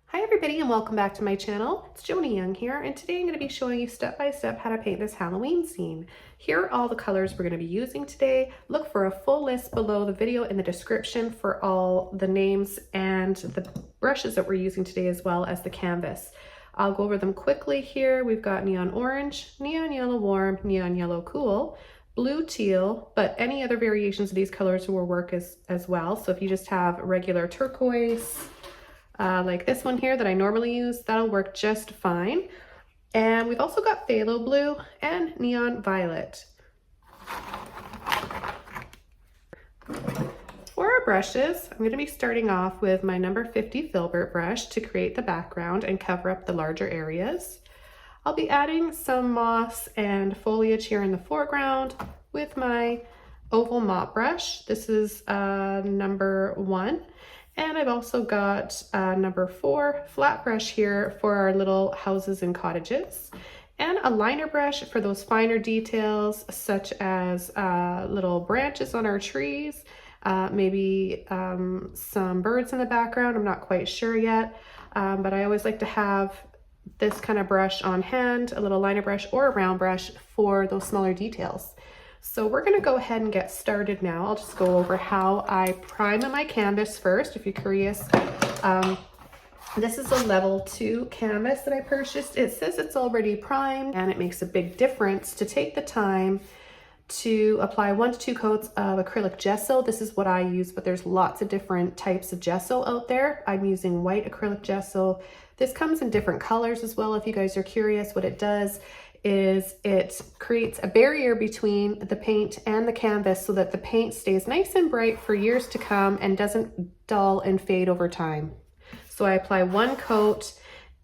Hi everybody and welcome back to my channel. It's Joni Young here, and today I'm going to be showing you step by step how to paint this Halloween scene. Here are all the colors we're going to be using today. Look for a full list below the video in the description for all the names and the brushes that we're using today, as well as the canvas. I'll go over them quickly here. We've got neon orange, neon yellow warm, neon yellow cool, blue teal, but any other variations of these colors will work as well. So if you just have regular turquoise, like this one here that I normally use, that'll work just fine. And we've also got phthalo blue and neon violet. For our brushes, I'm going to be starting off with my number 50 filbert brush to create the background and cover up the larger areas. I'll be adding some moss and foliage here in the foreground with my oval mop brush. This is number 1. And I've also got number 4 flat brush here for our little houses and cottages, and a liner brush for those finer details, such as little branches on our trees, maybe some birds in the background. I'm not quite sure yet, but I always like to have this kind of brush on hand, a little liner brush or a round brush for those smaller details. So we're going to go ahead and get started now. I'll just go over how I prime my canvas first, if you're curious. This is a level 2 canvas that I purchased. It says it's already primed, and it makes a big difference to take the time to apply 1 to 2 coats of acrylic gesso. This is what I use, but there's lots of different types of gesso out there. I'm using white acrylic gesso. This comes in different colors as well. If you guys are curious, what it does is it creates a barrier between the paint and the canvas so that the paint stays nice and bright for years to come and doesn't dull and fade over time. So I apply 1 coat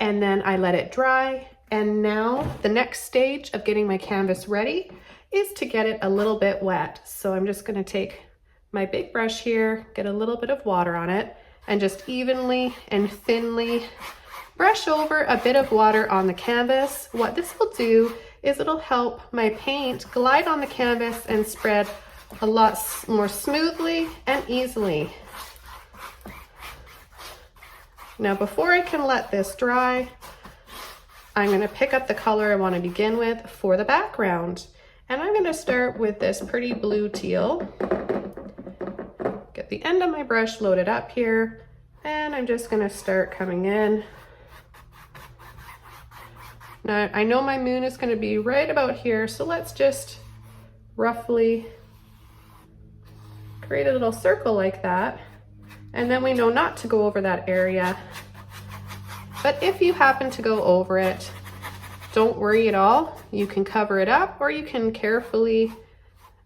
and then I let it dry. And now the next stage of getting my canvas ready is to get it a little bit wet. So I'm just going to take my big brush here, get a little bit of water on it, and just evenly and thinly brush over a bit of water on the canvas. What this will do is it'll help my paint glide on the canvas and spread a lot more smoothly and easily. Now, before I can let this dry, I'm going to pick up the color I want to begin with for the background. And I'm going to start with this pretty blue teal. Get the end of my brush loaded up here, and I'm just going to start coming in. Now, I know my moon is going to be right about here, so let's just roughly create a little circle like that. And then we know not to go over that area. But if you happen to go over it, don't worry at all. You can cover it up, or you can carefully,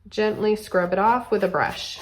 gently scrub it off with a brush.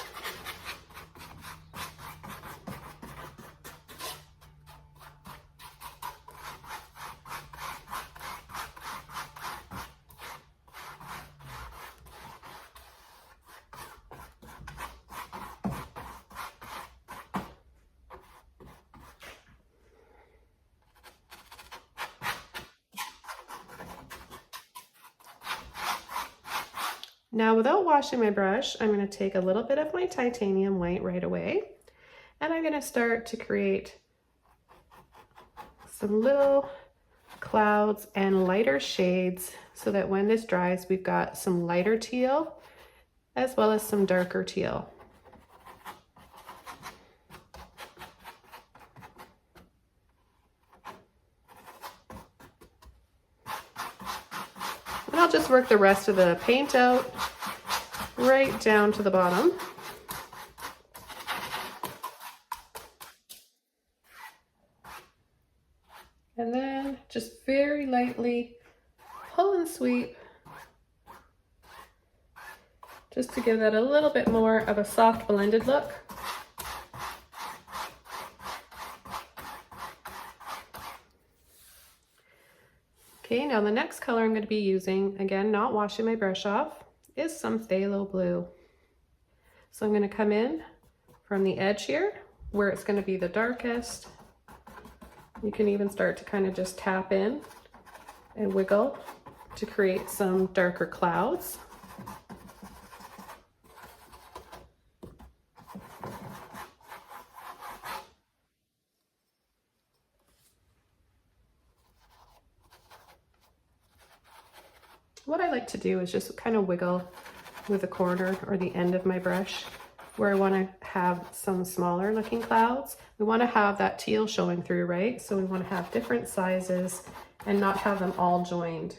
Now, without washing my brush, I'm going to take a little bit of my titanium white right away, and I'm going to start to create some little clouds and lighter shades so that when this dries, we've got some lighter teal as well as some darker teal. And I'll just work the rest of the paint out right down to the bottom. And then just very lightly pull and sweep, just to give that a little bit more of a soft blended look. Okay, now the next color I'm going to be using, again, not washing my brush off, is some phthalo blue. So I'm going to come in from the edge here where it's going to be the darkest. You can even start to kind of just tap in and wiggle to create some darker clouds. What I like to do is just kind of wiggle with the corner or the end of my brush where I want to have some smaller looking clouds. We want to have that teal showing through, right? So we want to have different sizes and not have them all joined.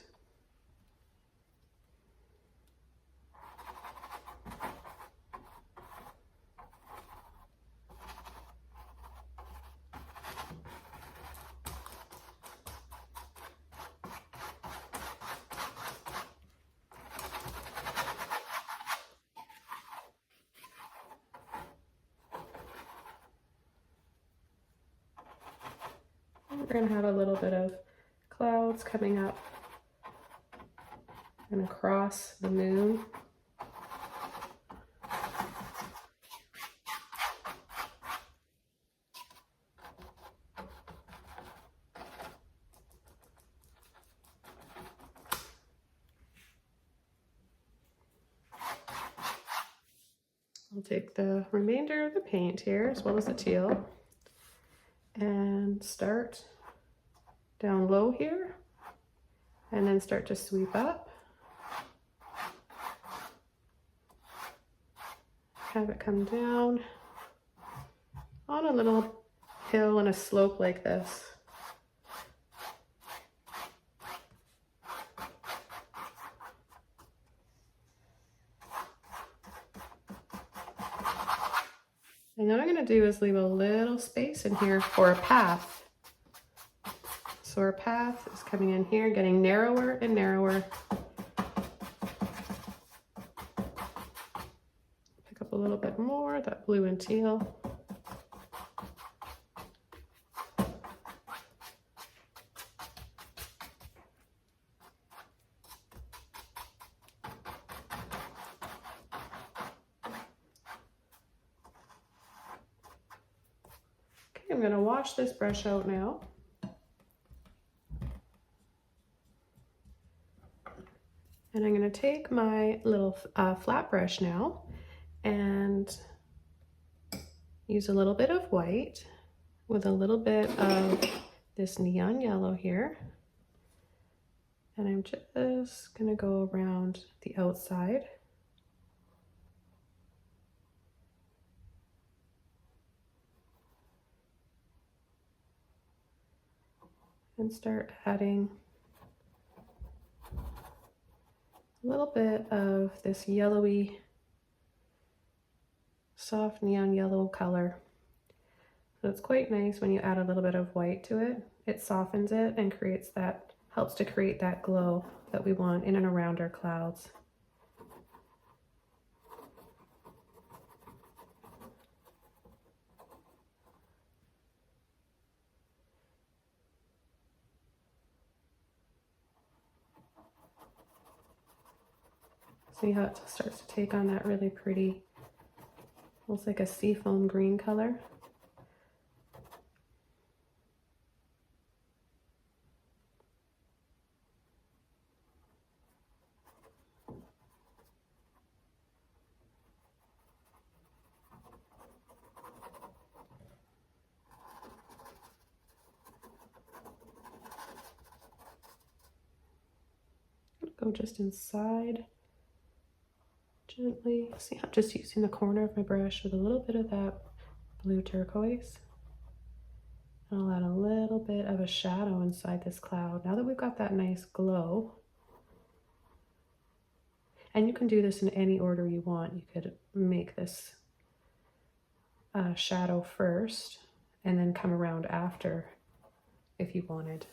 We're going to have a little bit of clouds coming up and across the moon. I'll take the remainder of the paint here as well as the teal and start down low here and then start to sweep up. Have it come down on a little hill and a slope like this. And then what I'm going to do is leave a little space in here for a path. So our path is coming in here, getting narrower and narrower. Pick up a little bit more, that blue and teal. Okay, I'm going to wash this brush out now. And I'm going to take my little flat brush now and use a little bit of white with a little bit of this neon yellow here. And I'm just going to go around the outside. And start adding a little bit of this yellowy, soft neon yellow color. So it's quite nice when you add a little bit of white to it. It softens it and creates that, helps to create that glow that we want in and around our clouds. See how it starts to take on that really pretty, almost like a seafoam green color. Go just inside. Gently, see, I'm just using the corner of my brush with a little bit of that blue turquoise. And I'll add a little bit of a shadow inside this cloud. Now that we've got that nice glow, and you can do this in any order you want. You could make this shadow first and then come around after if you wanted.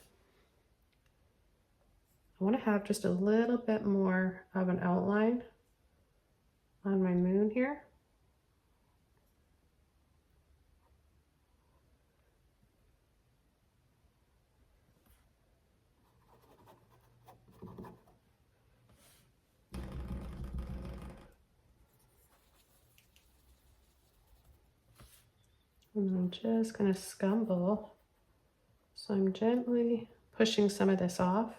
I want to have just a little bit more of an outline on my moon here. And I'm just going to scumble. So I'm gently pushing some of this off.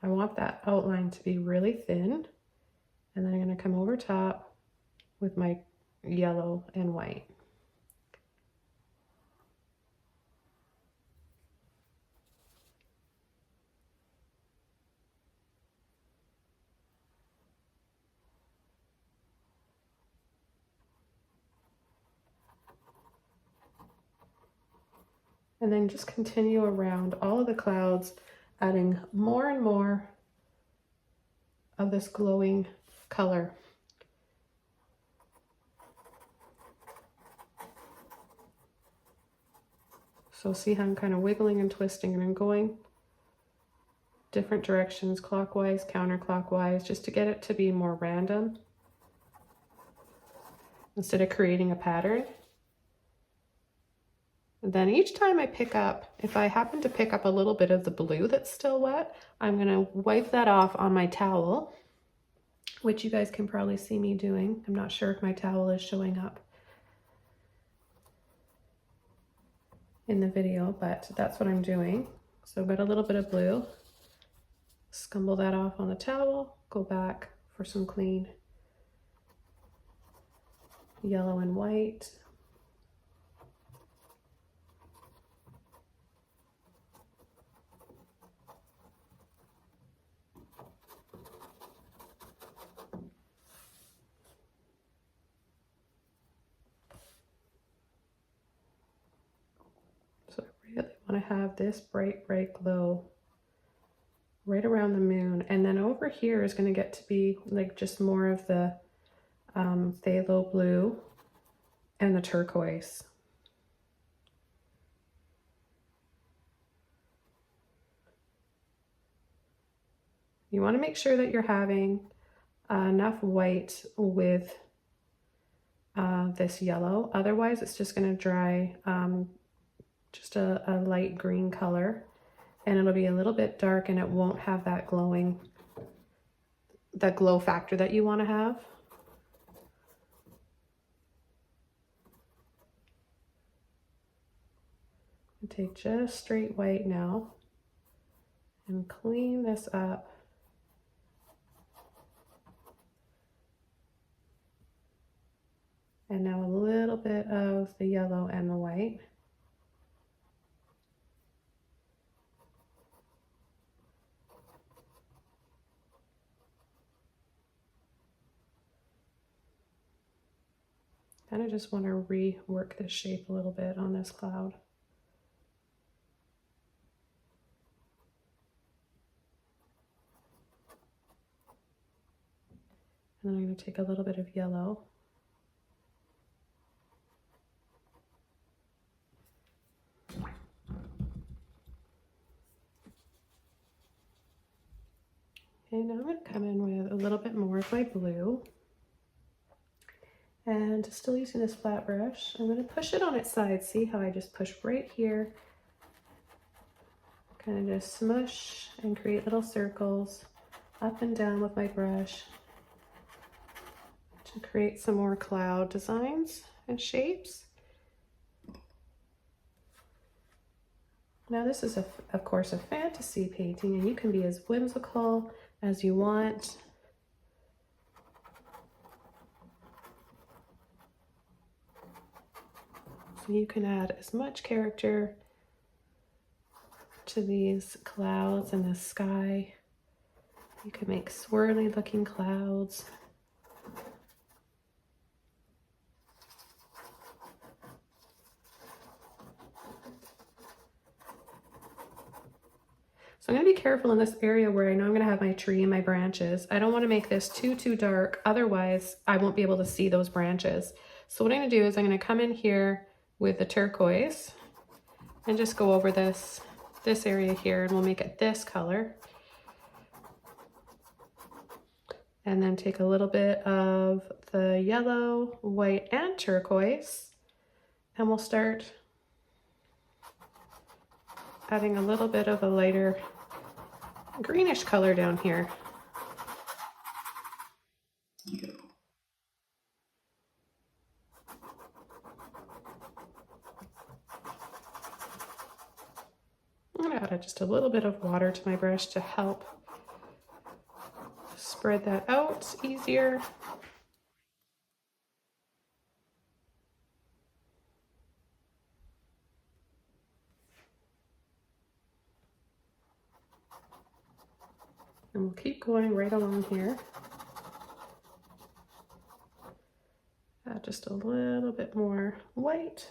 I want that outline to be really thin, and then I'm going to come over top with my yellow and white. And then just continue around all of the clouds, adding more and more of this glowing color. So see how I'm kind of wiggling and twisting, and I'm going different directions, clockwise, counterclockwise, just to get it to be more random instead of creating a pattern. And then each time I pick up, if I happen to pick up a little bit of the blue that's still wet, I'm going to wipe that off on my towel, which you guys can probably see me doing. I'm not sure if my towel is showing up in the video, but that's what I'm doing. So I've got a little bit of blue, scumble that off on the towel, go back for some clean yellow and white. So I really want to have this bright, bright glow right around the moon. And then over here is going to get to be like just more of the phthalo blue and the turquoise. You want to make sure that you're having enough white with this yellow. Otherwise, it's just going to dry just a light green color, and it'll be a little bit dark, and it won't have that glowing, that glow factor that you want to have. Take just straight white now and clean this up. And now a little bit of the yellow and the white. And I just want to rework this shape a little bit on this cloud. And then I'm going to take a little bit of yellow. Okay, now I'm going to come in with a little bit more of my blue. And still using this flat brush, I'm going to push it on its side. See how I just push right here? Kind of just smush and create little circles up and down with my brush to create some more cloud designs and shapes. Now this is, of course, a fantasy painting, and you can be as whimsical as you want. So you can add as much character to these clouds in the sky. You can make swirly looking clouds. So I'm going to be careful in this area where I know I'm going to have my tree and my branches. I don't want to make this too dark, otherwise I won't be able to see those branches. So what I'm going to do is I'm going to come in here with the turquoise and just go over this area here, and we'll make it this color. And then take a little bit of the yellow, white, and turquoise, and we'll start adding a little bit of a lighter greenish color down here. I'm going to add just a little bit of water to my brush to help spread that out easier. And we'll keep going right along here. Add just a little bit more white.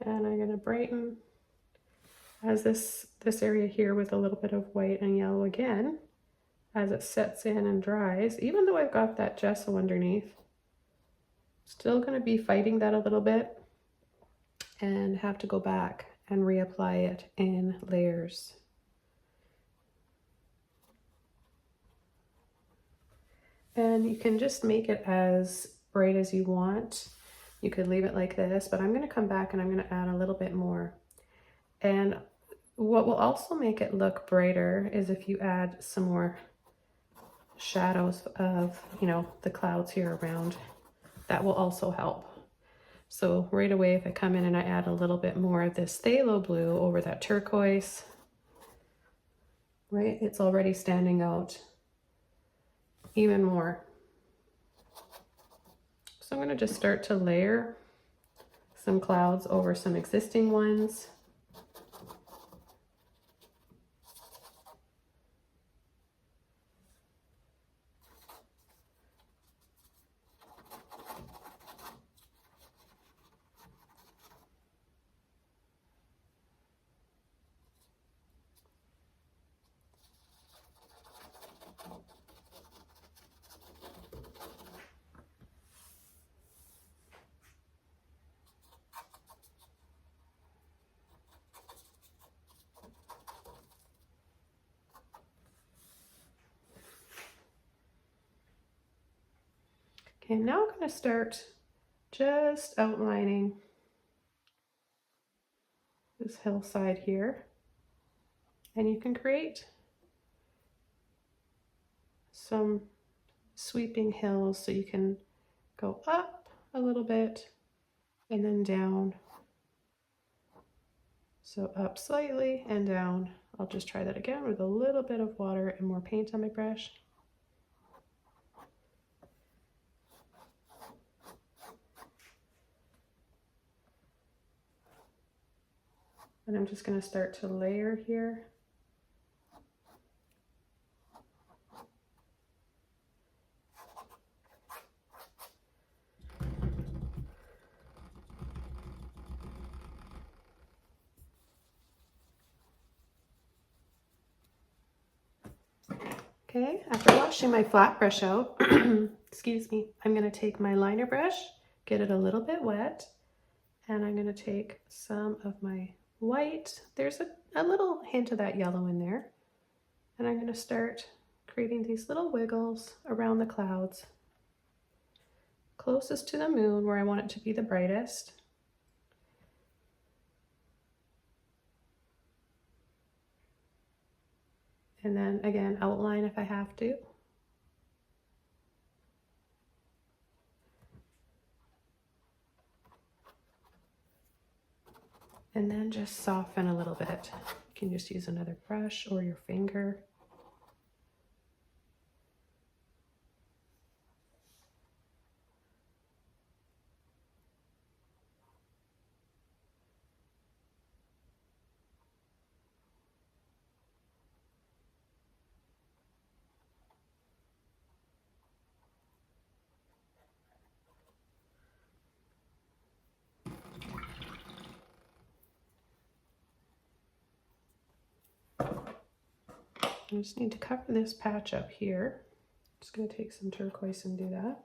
And I'm gonna brighten as this area here with a little bit of white and yellow again as it sets in and dries. Even though I've got that gesso underneath, still gonna be fighting that a little bit and have to go back and reapply it in layers. And you can just make it as bright as you want. You could leave it like this, but I'm gonna come back and I'm gonna add a little bit more. And what will also make it look brighter is if you add some more shadows of, you know, the clouds here around. That will also help. So right away, if I come in and I add a little bit more of this phthalo blue over that turquoise, right, it's already standing out even more. So I'm going to just start to layer some clouds over some existing ones. Okay, now I'm going to start just outlining this hillside here. And you can create some sweeping hills so you can go up a little bit and then down. So up slightly and down. I'll just try that again with a little bit of water and more paint on my brush. And I'm just going to start to layer here. Okay, after washing my flat brush out, excuse me, I'm going to take my liner brush, get it a little bit wet, and I'm going to take some of my white. There's a little hint of that yellow in there. And I'm going to start creating these little wiggles around the clouds, closest to the moon where I want it to be the brightest. And then again, outline if I have to. And then just soften a little bit. You can just use another brush or your finger. I just need to cover this patch up here. Just going to take some turquoise and do that.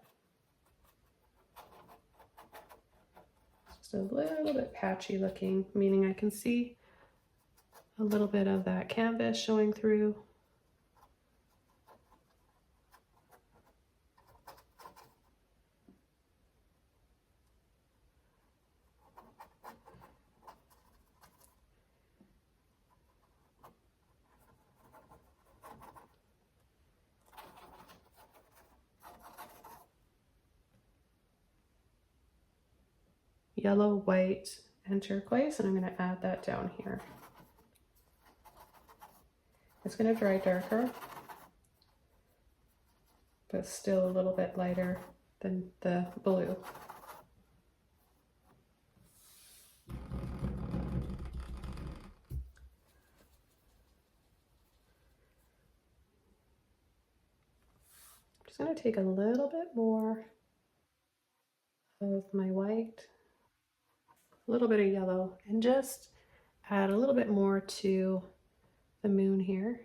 Just a little bit patchy looking, meaning I can see a little bit of that canvas showing through. Yellow, white, and turquoise, and I'm going to add that down here. It's going to dry darker, but still a little bit lighter than the blue. I'm just going to take a little bit more of my white a little bit of yellow, and just add a little bit more to the moon here.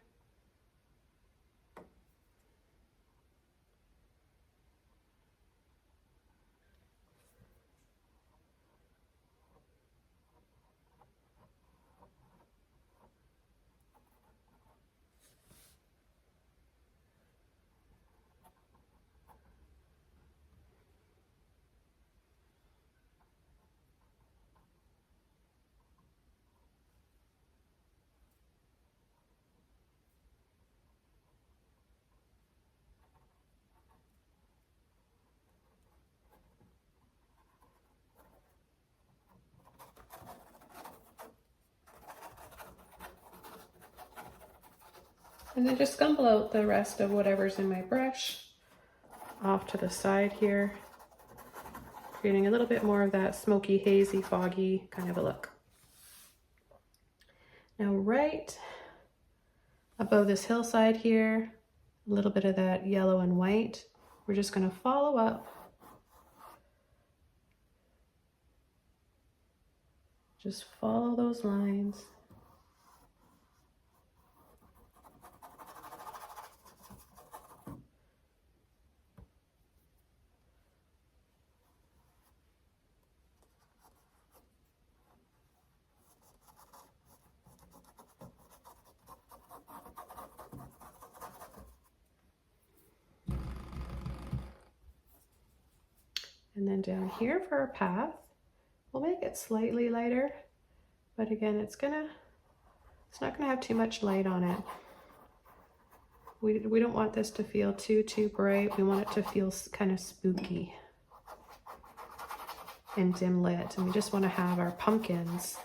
And then just scumble out the rest of whatever's in my brush off to the side here, creating a little bit more of that smoky, hazy, foggy kind of a look. Now right above this hillside here, a little bit of that yellow and white, we're just going to follow up. Just follow those lines. And then down here for our path, we'll make it slightly lighter, but again, it's not gonna have too much light on it. We don't want this to feel too bright. We want it to feel kind of spooky and dim lit. And we just want to have our pumpkins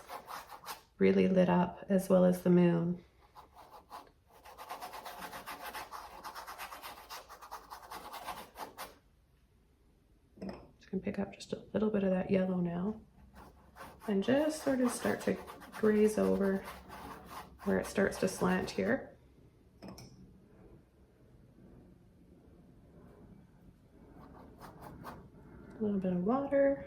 really lit up, as well as the moon. Just gonna pick up just a little bit of that yellow now and just sort of start to graze over where it starts to slant here. A little bit of water.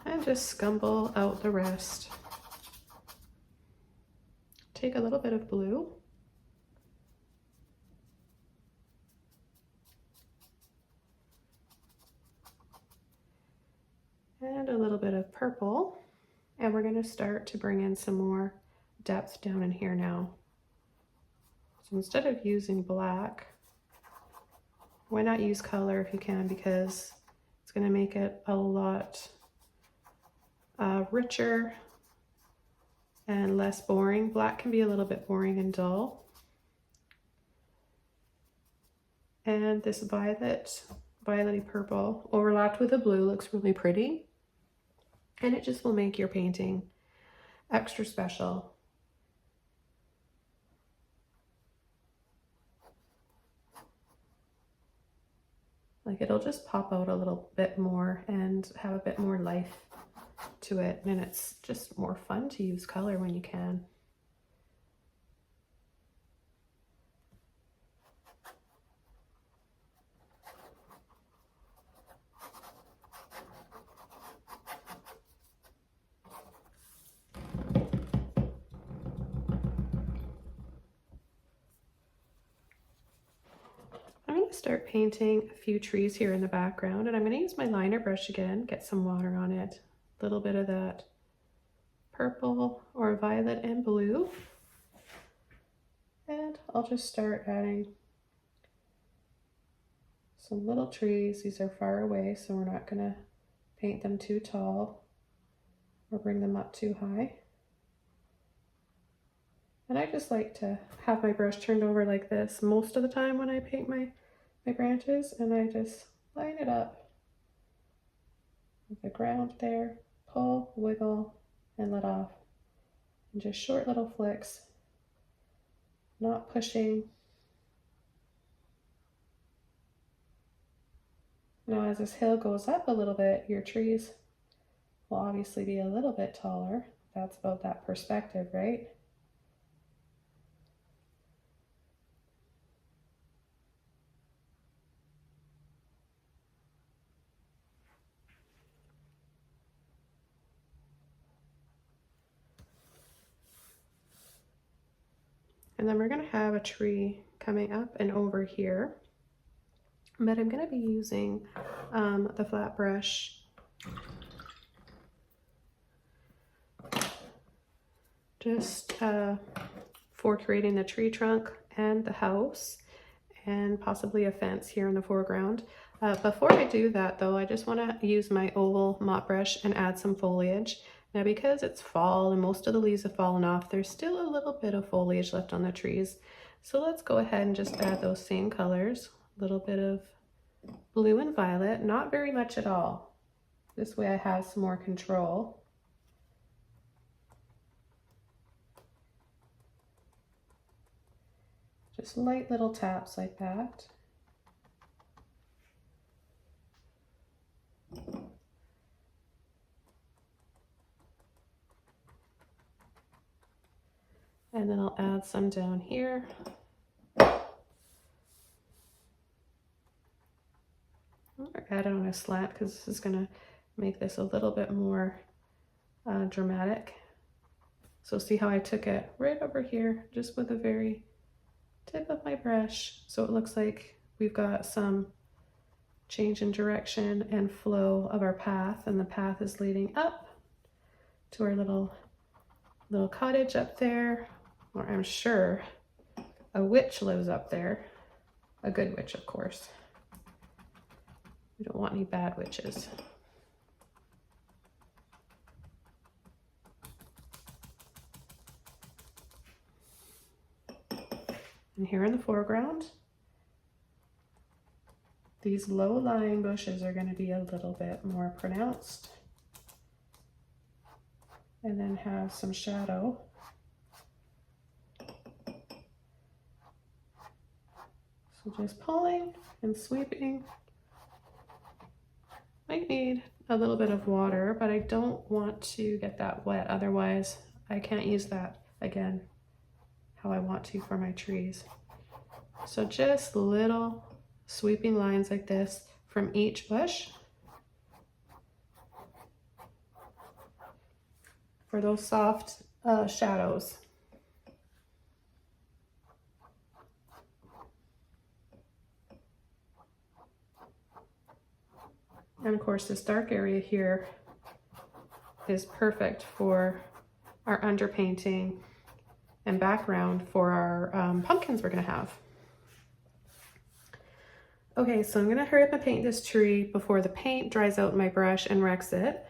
And just scumble out the rest. Take a little bit of blue. And a little bit of purple. And we're going to start to bring in some more depth down in here now. So instead of using black, why not use color if you can, because it's going to make it a lot richer and less boring. Black can be a little bit boring and dull. And this violety purple overlapped with the blue looks really pretty. And it just will make your painting extra special. Like, it'll just pop out a little bit more and have a bit more life to it. And it's just more fun to use color when you can. I'm going to start painting a few trees here in the background, and I'm going to use my liner brush again, get some water on it, a little bit of that purple or violet and blue, and I'll just start adding some little trees. These are far away, so we're not going to paint them too tall or bring them up too high. And I just like to have my brush turned over like this most of the time when I paint my branches, and I just line it up with the ground there, pull, wiggle, and let off. And just short little flicks, not pushing. Now as this hill goes up a little bit, your trees will obviously be a little bit taller. That's about that perspective, right? And then we're gonna have a tree coming up and over here. But I'm gonna be using the flat brush just for creating the tree trunk and the house and possibly a fence here in the foreground. Before I do that though, I just want to use my oval mop brush and add some foliage. Now because it's fall and most of the leaves have fallen off, there's still a little bit of foliage left on the trees. So let's go ahead and just add those same colors, a little bit of blue and violet, not very much at all. This way I have some more control. Just light little taps like that. And then I'll add some down here. Or add it on a slant because this is going to make this a little bit more dramatic. So see how I took it right over here just with the very tip of my brush. So it looks like we've got some change in direction and flow of our path, and the path is leading up to our little cottage up there, or I'm sure a witch lives up there. A good witch, of course. We don't want any bad witches. And here in the foreground, these low-lying bushes are going to be a little bit more pronounced. And then have some shadow. So just pulling and sweeping. Might need a little bit of water, but I don't want to get that wet. Otherwise, I can't use that again how I want to for my trees. So just little sweeping lines like this from each bush for those soft shadows. And of course, this dark area here is perfect for our underpainting and background for our pumpkins we're gonna have. Okay, so I'm gonna hurry up and paint this tree before the paint dries out in my brush and wrecks it.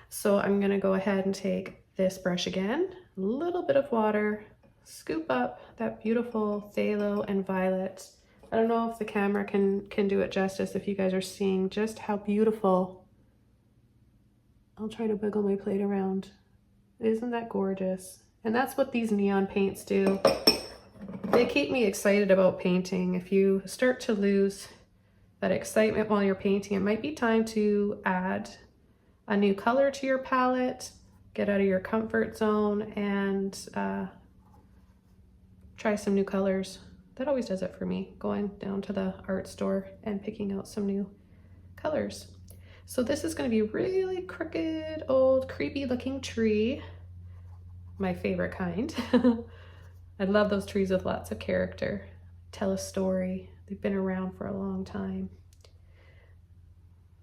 So I'm gonna go ahead and take this brush again, a little bit of water, scoop up that beautiful phthalo and violet. I don't know if the camera can do it justice, if you guys are seeing just how beautiful. I'll try to wiggle my plate around. Isn't that gorgeous? And that's what these neon paints do. They keep me excited about painting. If you start to lose that excitement while you're painting, it might be time to add a new color to your palette, get out of your comfort zone, and try some new colors. That always does it for me, going down to the art store and picking out some new colors. So this is going to be a really crooked, old, creepy looking tree. My favorite kind. I love those trees with lots of character, tell a story. They've been around for a long time.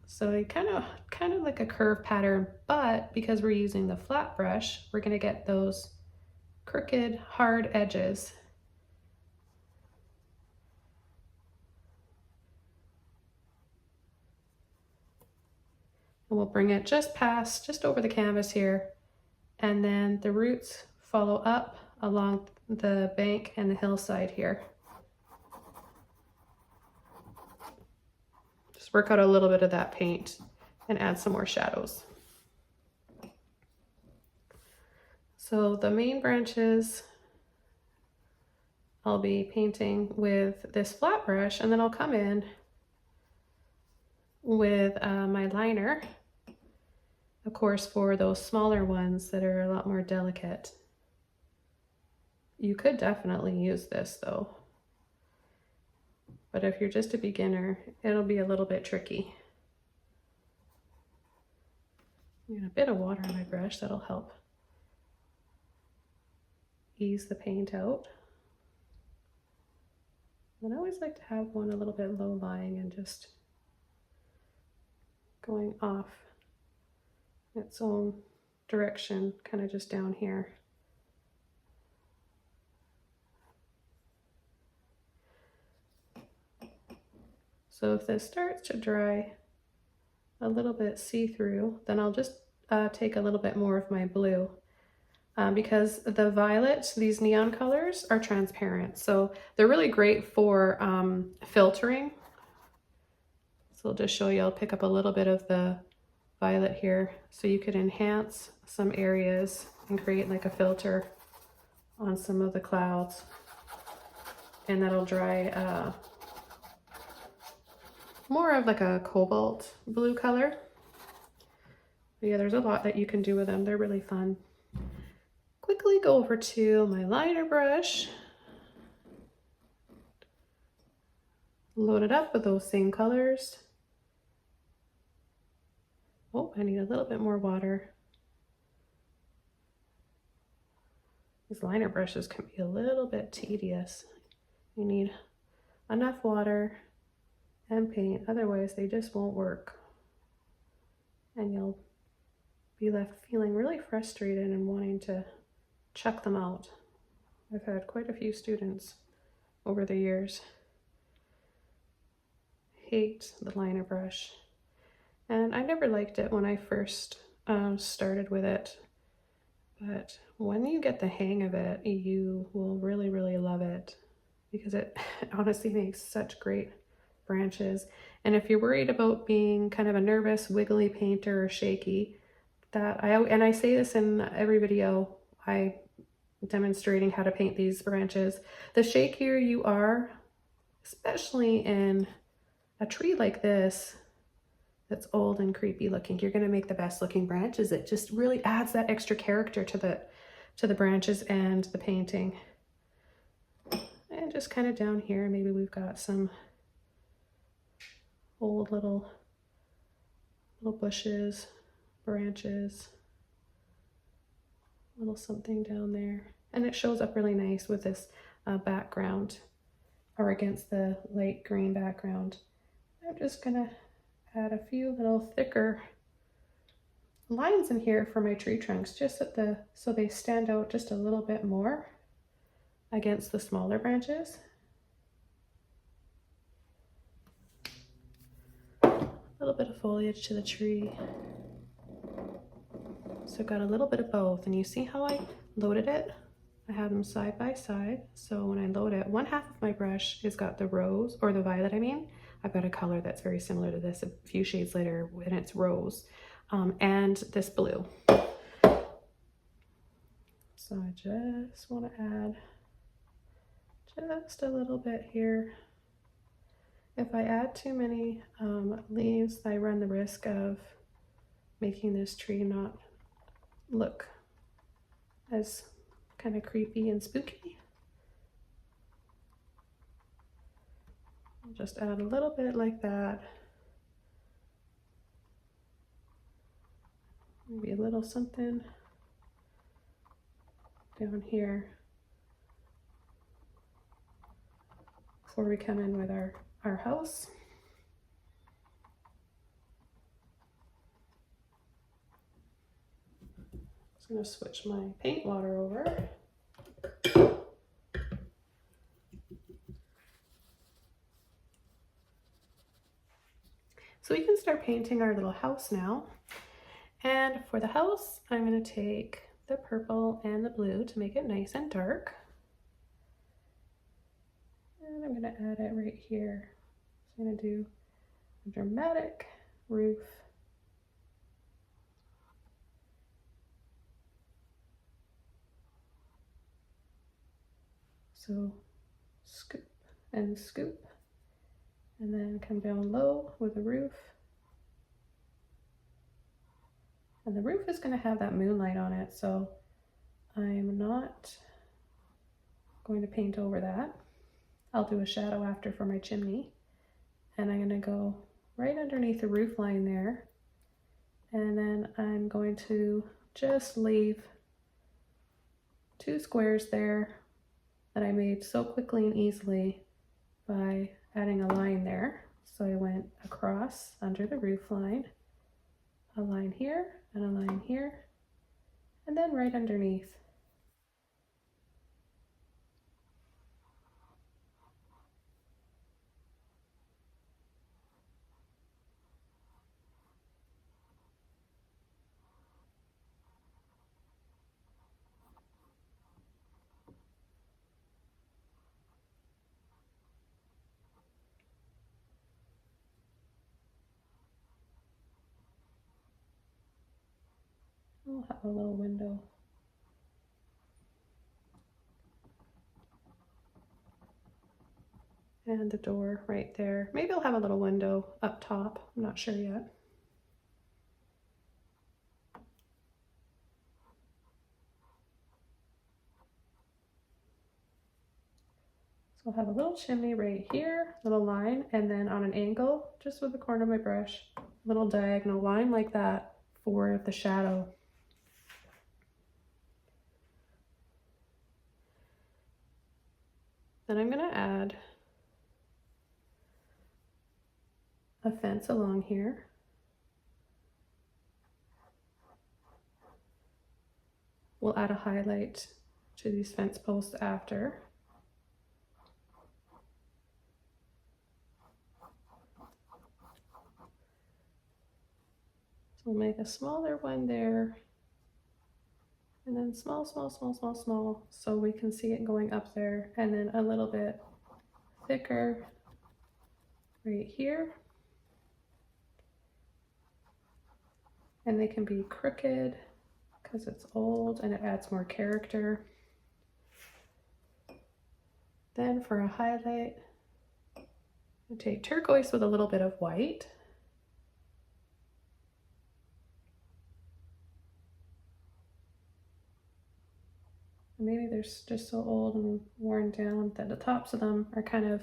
So I kind of like a curve pattern, but because we're using the flat brush, we're going to get those crooked, hard edges. And we'll bring it just over the canvas here, and then the roots follow up along the bank and the hillside here. Just work out a little bit of that paint and add some more shadows. So the main branches I'll be painting with this flat brush, and then I'll come in with my liner, of course, for those smaller ones that are a lot more delicate. You could definitely use this though, but if you're just a beginner, it'll be a little bit tricky. Get a bit of water on my brush, that'll help ease the paint out. And I always like to have one a little bit low lying and just going off its own direction, kind of just down here. So if this starts to dry a little bit see-through, then I'll just take a little bit more of my blue. Because the violet, these neon colors, are transparent. So they're really great for filtering. So I'll just show you, I'll pick up a little bit of the violet here so you could enhance some areas and create like a filter on some of the clouds. And that'll dry more of like a cobalt blue color. But yeah, there's a lot that you can do with them. They're really fun. Quickly go over to my liner brush, load it up with those same colors. Oh, I need a little bit more water. These liner brushes can be a little bit tedious. You need enough water and paint, otherwise they just won't work. And you'll be left feeling really frustrated and wanting to chuck them out. I've had quite a few students over the years hate the liner brush. And I never liked it when I first started with it. But when you get the hang of it, you will really, really love it because it honestly makes such great branches. And if you're worried about being kind of a nervous, wiggly painter or shaky, and I say this in every video I demonstrating how to paint these branches, the shakier you are, especially in a tree like this that's old and creepy looking, you're going to make the best looking branches. It just really adds that extra character to the branches and the painting. And just kind of down here, maybe we've got some old little bushes, branches, little something down there. And it shows up really nice with this background or against the light green background. I'm just gonna add a few little thicker lines in here for my tree trunks, just so they stand out just a little bit more against the smaller branches. A little bit of foliage to the tree. So I've got a little bit of both, and you see how I loaded it? I have them side by side. So when I load it, one half of my brush has got the rose, or the violet I mean. I've got a color that's very similar to this a few shades later, and it's rose, and this blue. So I just want to add just a little bit here. If I add too many leaves, I run the risk of making this tree not look as kind of creepy and spooky. I'll just add a little bit like that. Maybe a little something down here before we come in with our house. I'm going to switch my paint water over. So we can start painting our little house now. And for the house, I'm going to take the purple and the blue to make it nice and dark. And I'm going to add it right here. So I'm going to do a dramatic roof. So scoop, and then come down low with the roof. And the roof is going to have that moonlight on it, so I'm not going to paint over that. I'll do a shadow after for my chimney. And I'm going to go right underneath the roof line there. And then I'm going to just leave 2 squares there that I made so quickly and easily by adding a line there. So I went across under the roof line, a line here and a line here, and then right underneath. We'll have a little window. And the door right there. Maybe I'll have a little window up top. I'm not sure yet. So I'll have a little chimney right here, little line, and then on an angle, just with the corner of my brush, little diagonal line like that for the shadow. Then I'm gonna add a fence along here. We'll add a highlight to these fence posts after. So we'll make a smaller one there, and then small, small, small, small, small, so we can see it going up there, and then a little bit thicker right here. And they can be crooked because it's old and it adds more character. Then for a highlight, I take turquoise with a little bit of white. Maybe they're just so old and worn down that the tops of them are kind of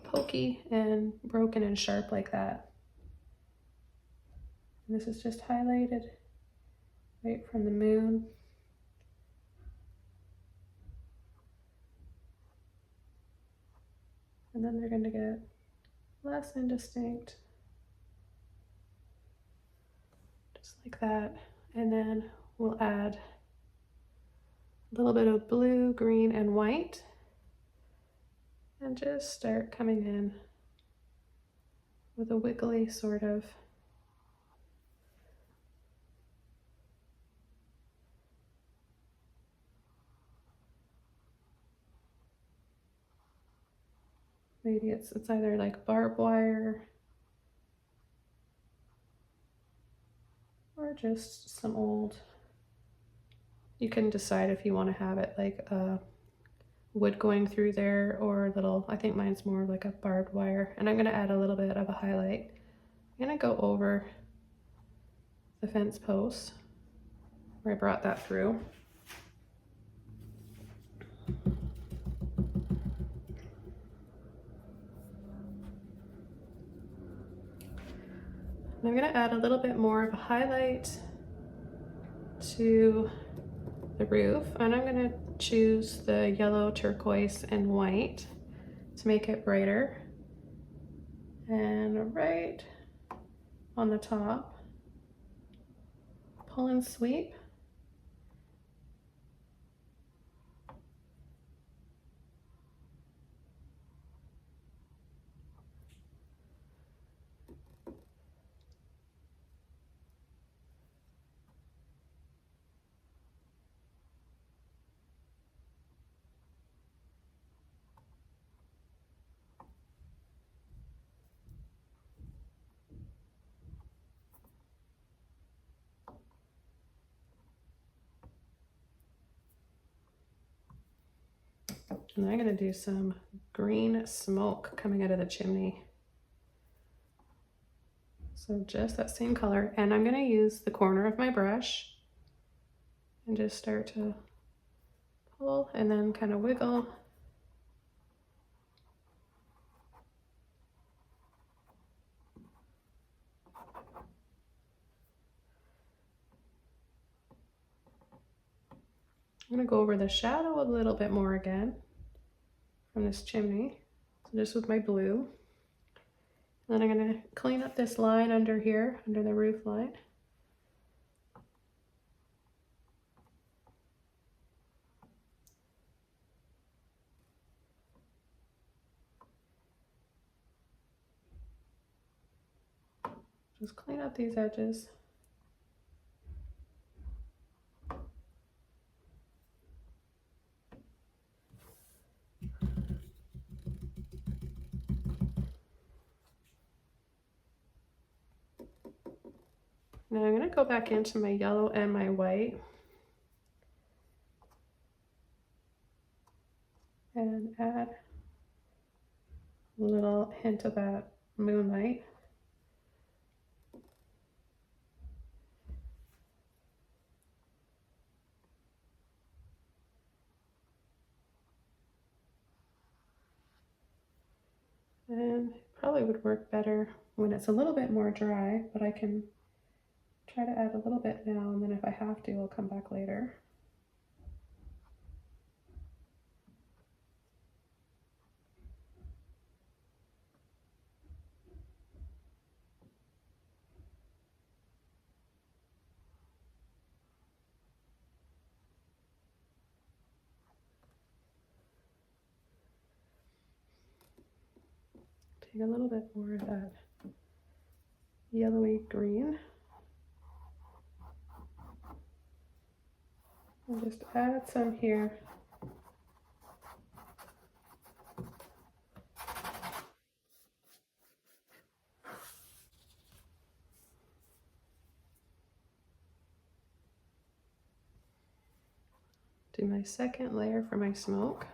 pokey and broken and sharp like that. And this is just highlighted right from the moon. And then they're going to get less indistinct. Just like that. And then we'll add a little bit of blue, green, and white. And just start coming in with a wiggly sort of maybe it's either like barbed wire or just some old, you can decide if you want to have it like a wood going through there or a little, I think mine's more like a barbed wire. And I'm going to add a little bit of a highlight. I'm going to go over the fence post where I brought that through. I'm going to add a little bit more of a highlight to the roof, and I'm going to choose the yellow, turquoise, and white to make it brighter. And right on the top, pull and sweep. And I'm going to do some green smoke coming out of the chimney. So just that same color. And I'm going to use the corner of my brush and just start to pull and then kind of wiggle. I'm going to go over the shadow a little bit more again from this chimney. So just with my blue. Then I'm going to clean up this line under here, under the roof line. Just clean up these edges. Now I'm going to go back into my yellow and my white and add a little hint of that moonlight. And it probably would work better when it's a little bit more dry, but I can try to add a little bit now, and then if I have to, I'll come back later. Take a little bit more of that yellowy green and just add some here. Do my second layer for my smoke.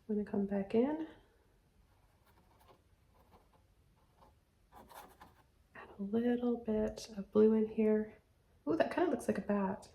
I'm going to come back in, add a little bit of blue in here. Ooh, that kind of looks like a bat.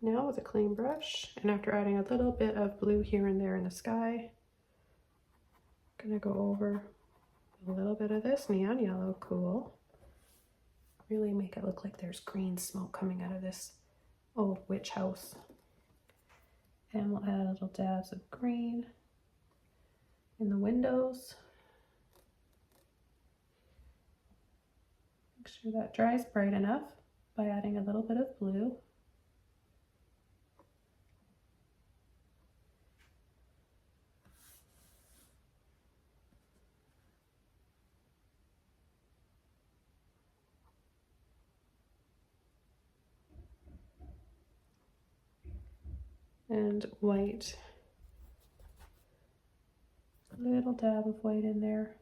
Now with a clean brush, and after adding a little bit of blue here and there in the sky, I'm gonna go over a little bit of this neon yellow. Cool. Really make it look like there's green smoke coming out of this old witch house. And we'll add little dabs of green in the windows. Make sure that dries bright enough by adding a little bit of blue. And white. A little dab of white in there.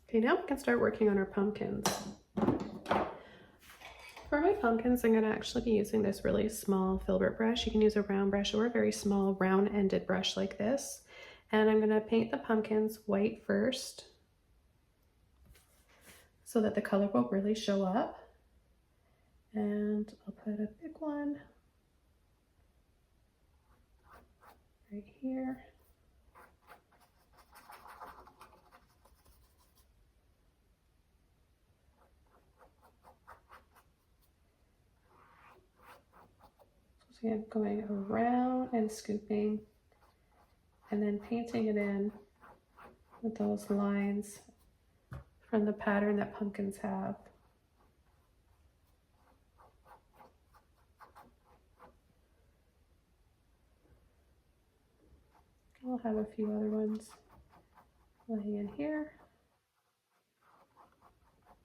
Okay, now we can start working on our pumpkins. For my pumpkins, I'm going to actually be using this really small filbert brush. You can use a round brush or a very small round-ended brush like this. And I'm going to paint the pumpkins white first, so that the color will really show up. And I'll put a big one right here. So I'm going around and scooping and then painting it in with those lines from the pattern that pumpkins have. I'll have a few other ones laying in here.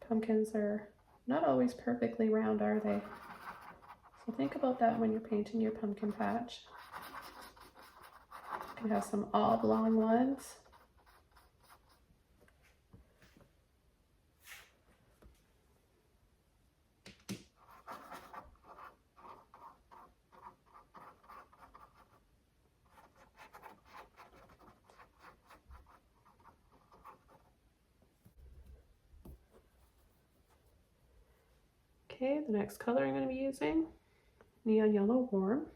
Pumpkins are not always perfectly round, are they? So think about that when you're painting your pumpkin patch. You can have some oblong ones. Okay, the next color I'm going to be using, Neon Yellow Warm.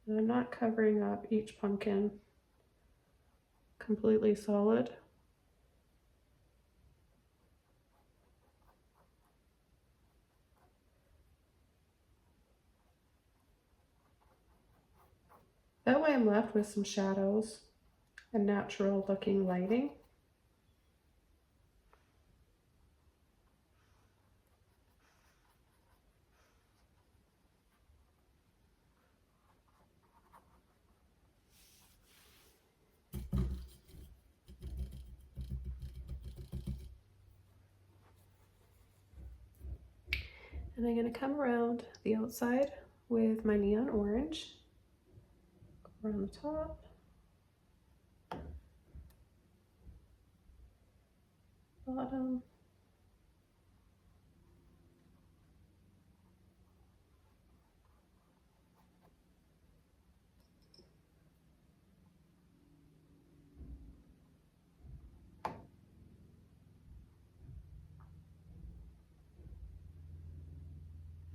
And I'm not covering up each pumpkin completely solid. That way I'm left with some shadows and natural looking lighting. And I'm going to come around the outside with my neon orange, go around the top, bottom,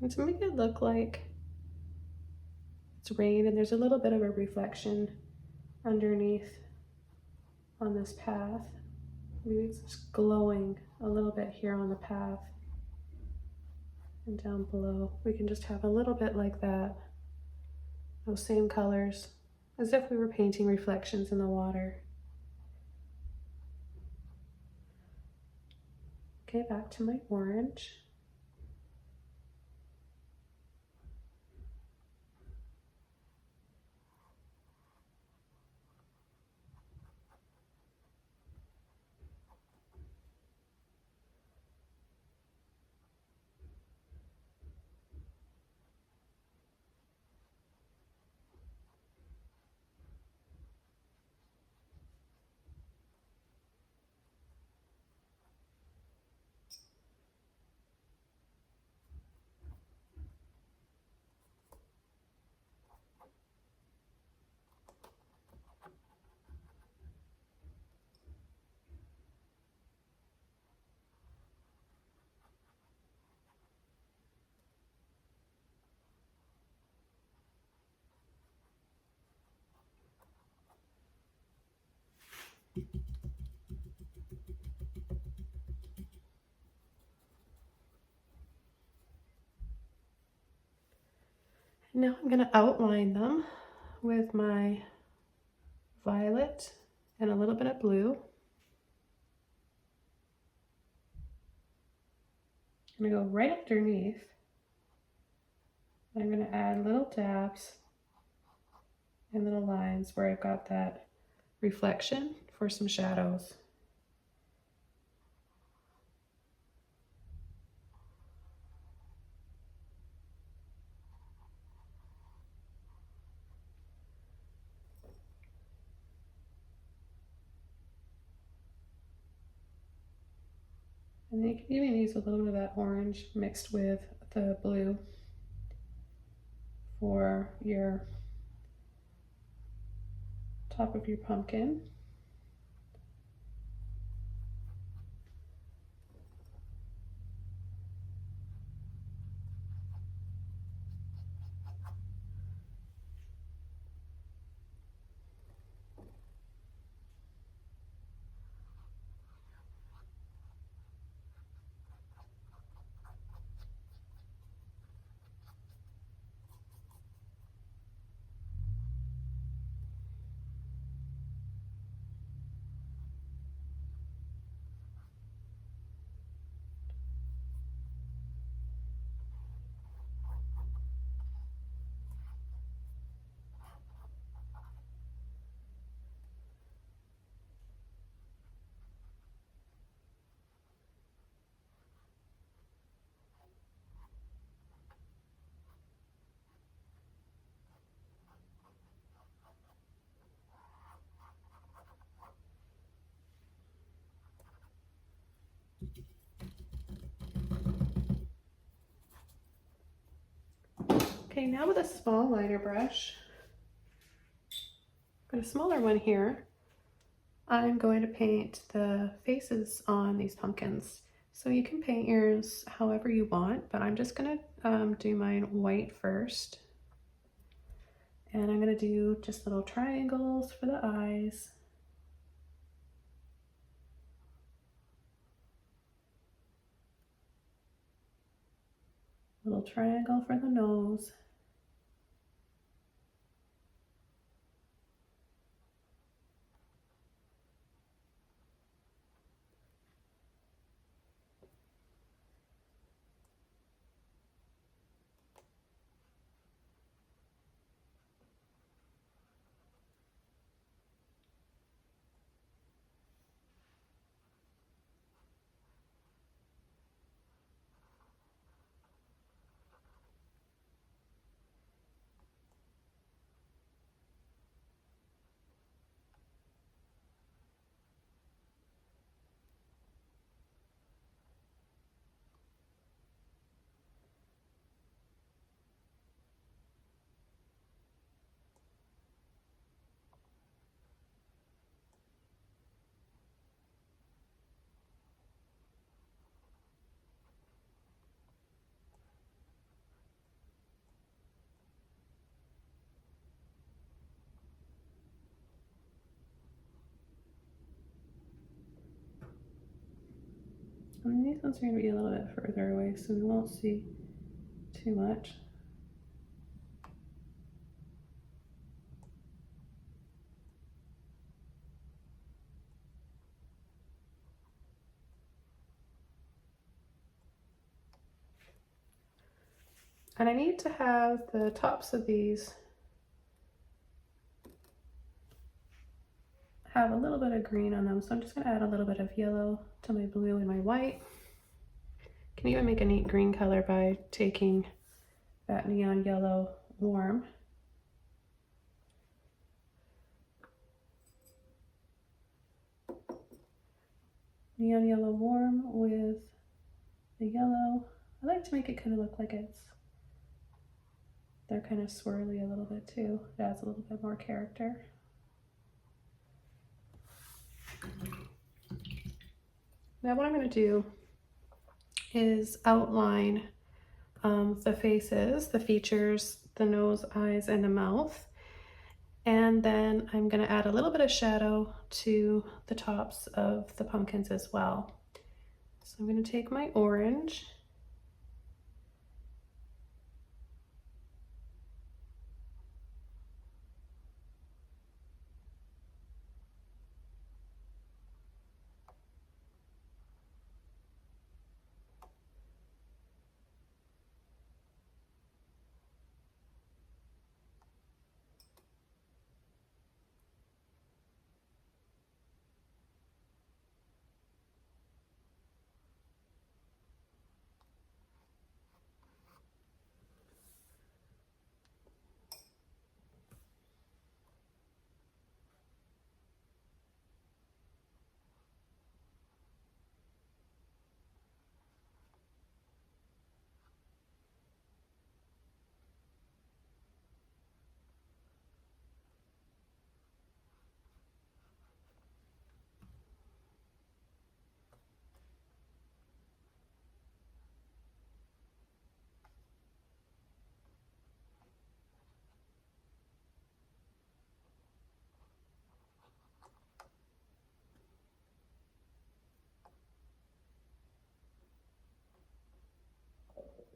and to make it look like it's rain and there's a little bit of a reflection underneath on this path. Maybe it's just glowing a little bit here on the path and down below. We can just have a little bit like that, those same colors, as if we were painting reflections in the water. Okay, back to my orange. Now I'm going to outline them with my violet and a little bit of blue. I'm going to go right underneath. I'm going to add little dabs and little lines where I've got that reflection for some shadows. And you can even use a little bit of that orange mixed with the blue for your top of your pumpkin. Okay, now with a small liner brush, I've got a smaller one here, I'm going to paint the faces on these pumpkins. So you can paint yours however you want, but I'm just gonna do mine white first. And I'm gonna do just little triangles for the eyes. Little triangle for the nose. And these ones are going to be a little bit further away, so we won't see too much. And I need to have the tops of these have a little bit of green on them, so I'm just going to add a little bit of yellow to my blue and my white. Can even make a neat green color by taking that neon yellow warm. Neon yellow warm with the yellow. I like to make it kind of look like they're kind of swirly a little bit too. It adds a little bit more character. Now what I'm going to do is outline the faces, the features, the nose, eyes, and the mouth. And then I'm going to add a little bit of shadow to the tops of the pumpkins as well. So I'm going to take my orange .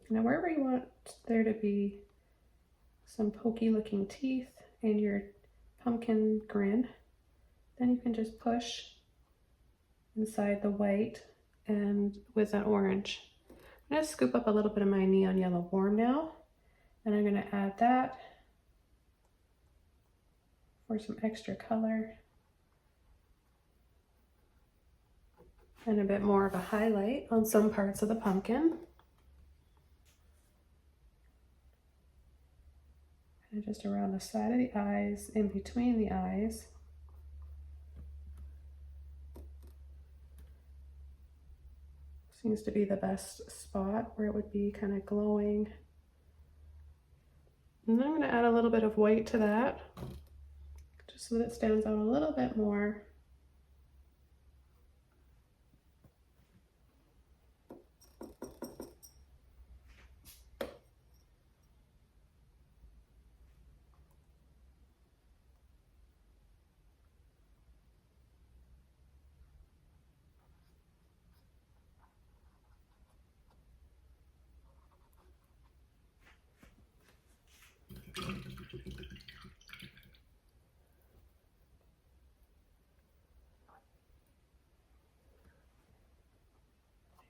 Now wherever you want there to be some pokey looking teeth in your pumpkin grin, then you can just push inside the white and with an orange. I'm going to scoop up a little bit of my neon yellow warm now, and I'm going to add that for some extra color and a bit more of a highlight on some parts of the pumpkin. And just around the side of the eyes, in between the eyes. Seems to be the best spot where it would be kind of glowing. And then I'm going to add a little bit of white to that, just so that it stands out a little bit more.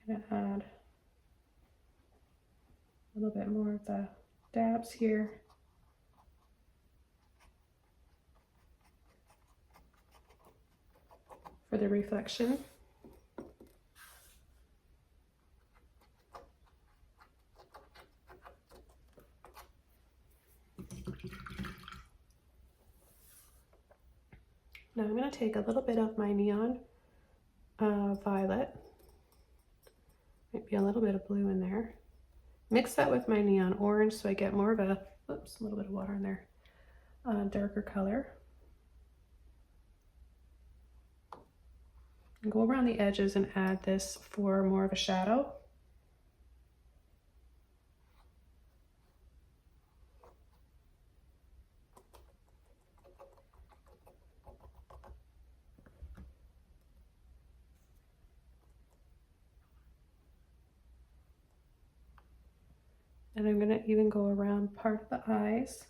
I'm going to add a little bit more of the dabs here. For the reflection. Now I'm going to take a little bit of my neon violet, might be a little bit of blue in there, mix that with my neon orange so I get more of a, oops, a little bit of water in there, darker color. And go around the edges and add this for more of a shadow. And I'm going to even go around part of the eyes.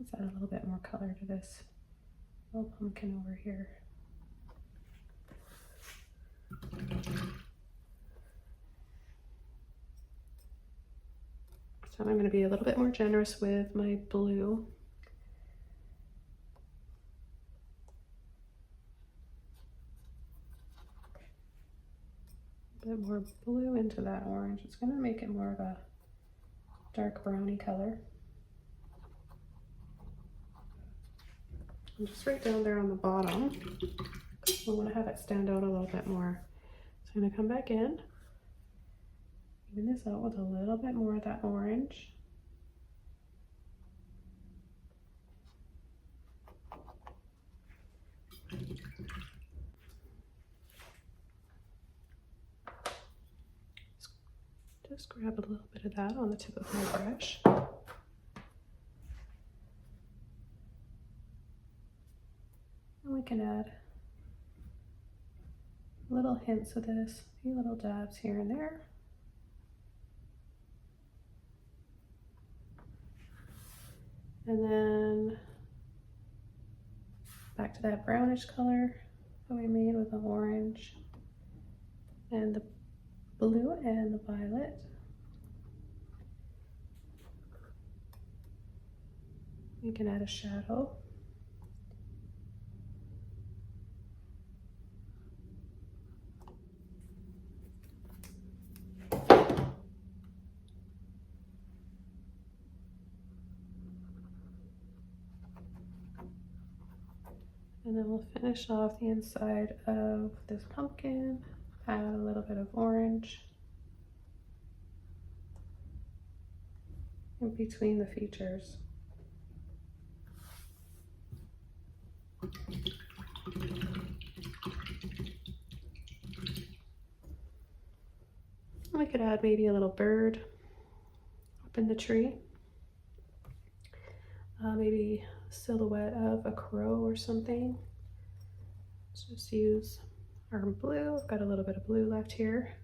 Let's add a little bit more color to this little pumpkin over here. So I'm going to be a little bit more generous with my blue. A bit more blue into that orange. It's going to make it more of a dark browny color. And just right down there on the bottom, I want to have it stand out a little bit more. So I'm going to come back in, even this out with a little bit more of that orange. Just grab a little bit of that on the tip of my brush. And we can add little hints of this, a few little dabs here and there. And then back to that brownish color that we made with the orange and the blue and the violet. We can add a shadow. And then we'll finish off the inside of this pumpkin, add a little bit of orange in between the features. We could add maybe a little bird up in the tree, maybe a silhouette of a crow or something. Let's just use our blue. I've got a little bit of blue left here.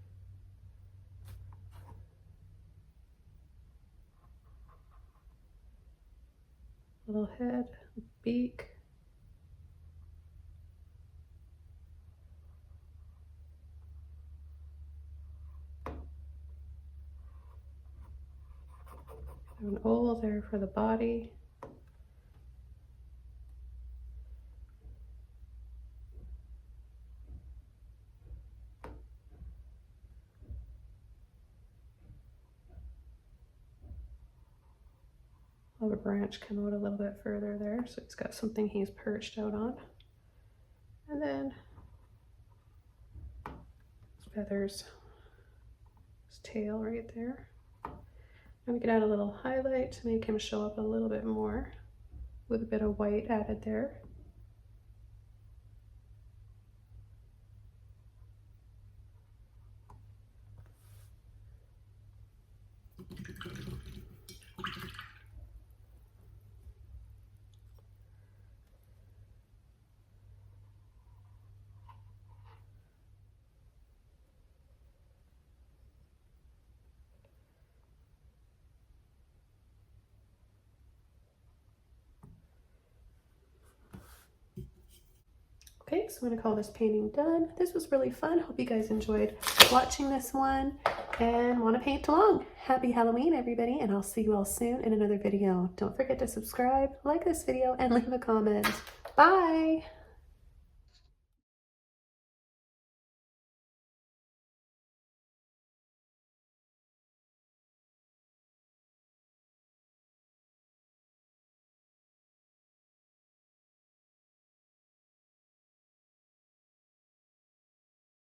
Little head, beak. An oval there for the body. have a branch come out a little bit further there, so he's got something he's perched out on. And then his feathers, his tail right there. And we could add a little highlight to make him show up a little bit more with a bit of white added there. Okay, so I'm gonna call this painting done. This was really fun. Hope you guys enjoyed watching this one and want to paint along. Happy Halloween, everybody, and I'll see you all soon in another video. Don't forget to subscribe, like this video, and leave a comment. Bye!